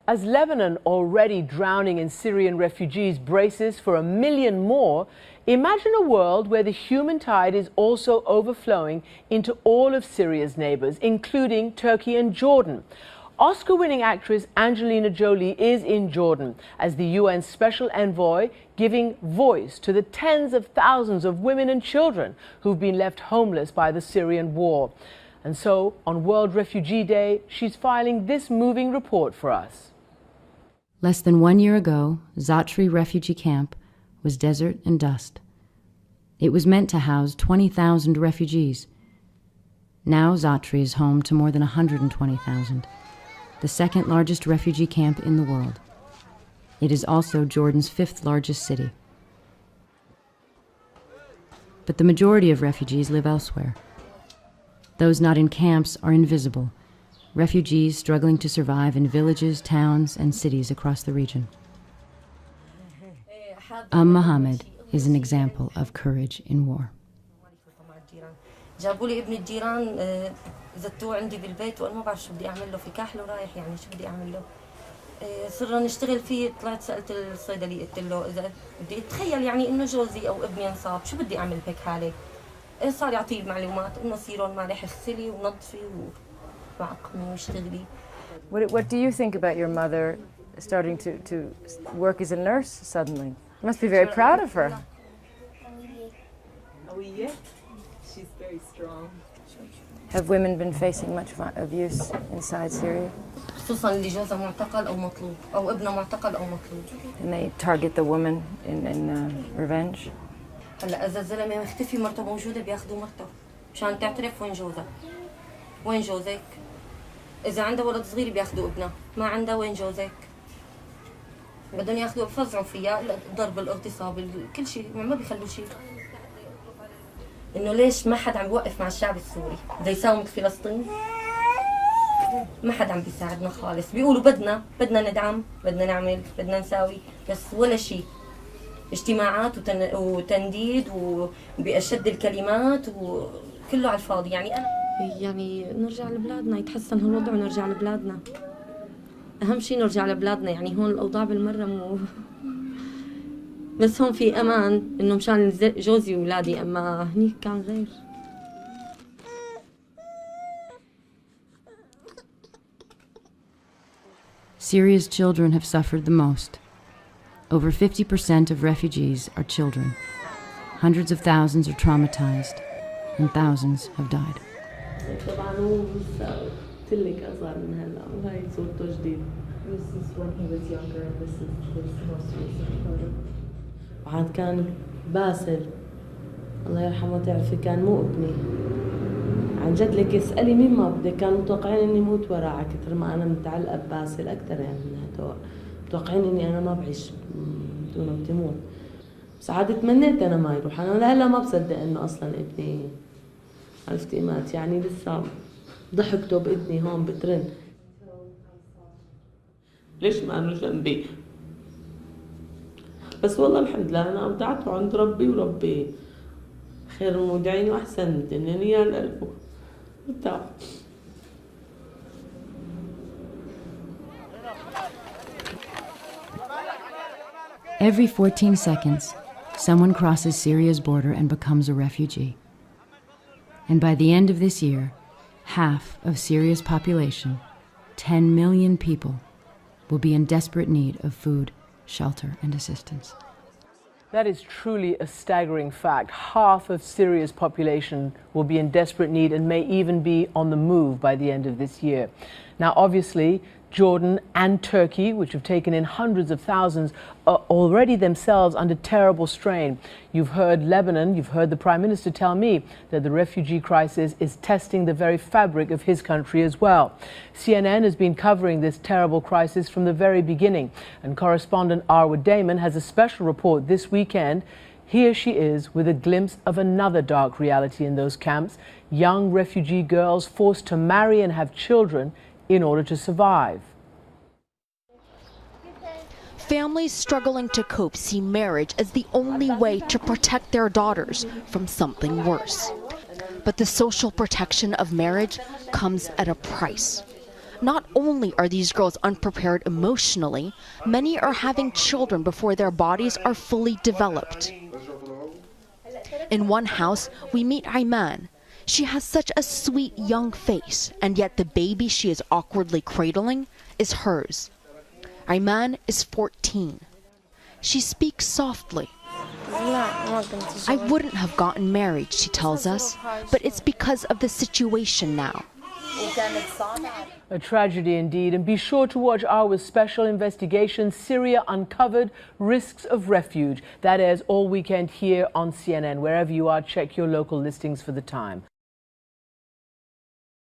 As Lebanon, already drowning in Syrian refugees, braces for 1 million more, imagine a world where the human tide is also overflowing into all of Syria's neighbors, including Turkey and Jordan. Oscar-winning actress Angelina Jolie is in Jordan as the UN Special Envoy, giving voice to the tens of thousands of women and children who've been left homeless by the Syrian war. And so, on World Refugee Day, she's filing this moving report for us. Less than 1 year ago, Zatri refugee camp was desert and dust. It was meant to house 20,000 refugees. Now Zatri is home to more than 120,000, the second largest refugee camp in the world. It is also Jordan's 5th largest city. But the majority of refugees live elsewhere. Those not in camps are invisible, refugees struggling to survive in villages, towns, and cities across the region. Mohammed is an example of courage in war. جابوا لي ابن الجيران زتوه عندي بالبيت وانا ما بعرف شو بدي اعمل له في كحله رايح يعني شو بدي اعمل له صرنا نشتغل فيه طلعت سالت الصيدلي قلت له اذا بدي اتخيل يعني انه جوزي او ابني انصاب شو بدي اعمل بهيك حاله صار يعطيه المعلومات انه صيرون ما رح اغسلي ونظفي وعقمي واشتغلي. What do you think about your mother starting to work as a nurse suddenly? You must be very proud of her. Oh yeah, she's very strong. Have women been facing much abuse inside Syria? خصوصا اللي جوزها معتقل او مطلوب او ابنها معتقل او مطلوب. And they target the woman in revenge? هلا اذا الزلمه مختفي مرته موجوده بياخذوا مرته مشان تعترف وين جوزها. وين جوزك؟ اذا عندها ولد صغير بياخذوا ابنها، ما عندها وين جوزك؟ بدهم ياخذوا بفزعوا فيها الضرب الاغتصاب كل شيء ما بيخلوا شيء. انه ليش ما حد عم يوقف مع الشعب السوري؟ بده يساوموا فلسطين؟ ما حد عم بيساعدنا خالص، بيقولوا بدنا ندعم، بدنا نعمل، بدنا نساوي، بس ولا شيء. اجتماعات وتنديد وبأشد الكلمات وكله على الفاضي. يعني نرجع لبلادنا، يتحسن هالوضع ونرجع لبلادنا. أهم شيء نرجع لبلادنا، يعني هون الأوضاع بالمرة بس هون في أمان إنه مشان جوزي وولادي، أما هنيك كان غير. Syria's children have suffered the most. Over 50% of refugees are children. Hundreds of thousands are traumatized, and thousands have died. This is when he was younger, and this is his most recent photo. وعاد كان باسل الله يرحمه تعرفي كان مو ابني عن جد لك اسألي مين ما بدك كانوا متوقعين اني موت وراه كثر ما انا متعلقه بباسل اكثر يعني من هدول متوقعين اني انا ما بعيش بدونه بتموت بس عاد تمنيت انا ما يروح انا لهلا ما بصدق انه اصلا ابني عرفتي مات يعني لسه ضحكته بإذني هون بترن ليش ما أنا جنبي بس والله الحمد لله أنا أودعته عند ربي وربي خير المودعين وأحسن الدنيا الألف ارتاح. Every 14 seconds, someone crosses Syria's border and becomes a refugee. And by the end of this year, half of Syria's population, 10 million people, will be in desperate need of food, shelter, and assistance. That is truly a staggering fact. Half of Syria's population will be in desperate need and may even be on the move by the end of this year. Now, obviously, Jordan and Turkey, which have taken in hundreds of thousands, are already themselves under terrible strain. You've heard Lebanon, you've heard the Prime Minister tell me that the refugee crisis is testing the very fabric of his country as well. CNN has been covering this terrible crisis from the very beginning, and correspondent Arwa Damon has a special report this weekend. Here she is with a glimpse of another dark reality in those camps, young refugee girls forced to marry and have children in order to survive. Families struggling to cope see marriage as the only way to protect their daughters from something worse. But the social protection of marriage comes at a price. Not only are these girls unprepared emotionally, many are having children before their bodies are fully developed. In one house, we meet Ayman. She has such a sweet young face, and yet the baby she is awkwardly cradling is hers. Ayman is 14. She speaks softly. I wouldn't have gotten married, she tells us, but it's because of the situation now. A tragedy indeed, and be sure to watch our special investigation, Syria Uncovered, Risks of Refuge. That airs all weekend here on CNN. Wherever you are, check your local listings for the time.